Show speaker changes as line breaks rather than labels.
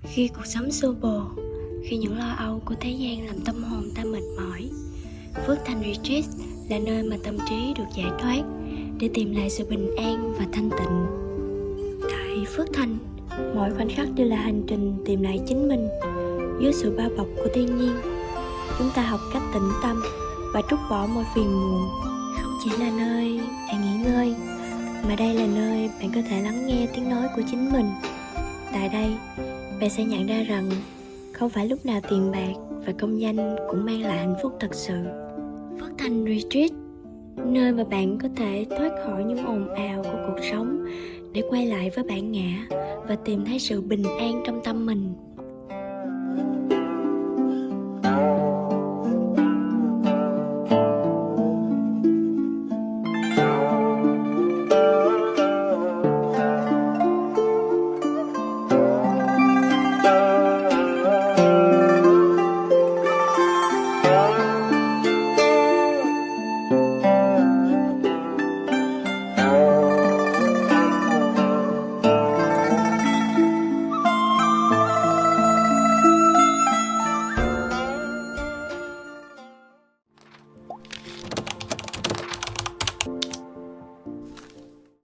Khi cuộc sống xô bồ, khi những lo âu của thế gian làm tâm hồn ta mệt mỏi, Phước Thanh Retreat là nơi mà tâm trí được giải thoát để tìm lại sự bình an và thanh tịnh. Tại Phước Thanh, mỗi khoảnh khắc đều là hành trình tìm lại chính mình dưới sự bao bọc của thiên nhiên. Chúng ta học cách tĩnh tâm và trút bỏ mọi phiền muộn. Không chỉ là nơi để nghỉ ngơi, mà đây là nơi bạn có thể lắng nghe tiếng nói của chính mình. Tại đây, bạn sẽ nhận ra rằng không phải lúc nào tiền bạc và công danh cũng mang lại hạnh phúc thật sự. Phước Thanh Retreat, nơi mà bạn có thể thoát khỏi những ồn ào của cuộc sống để quay lại với bản ngã và tìm thấy sự bình an trong tâm mình.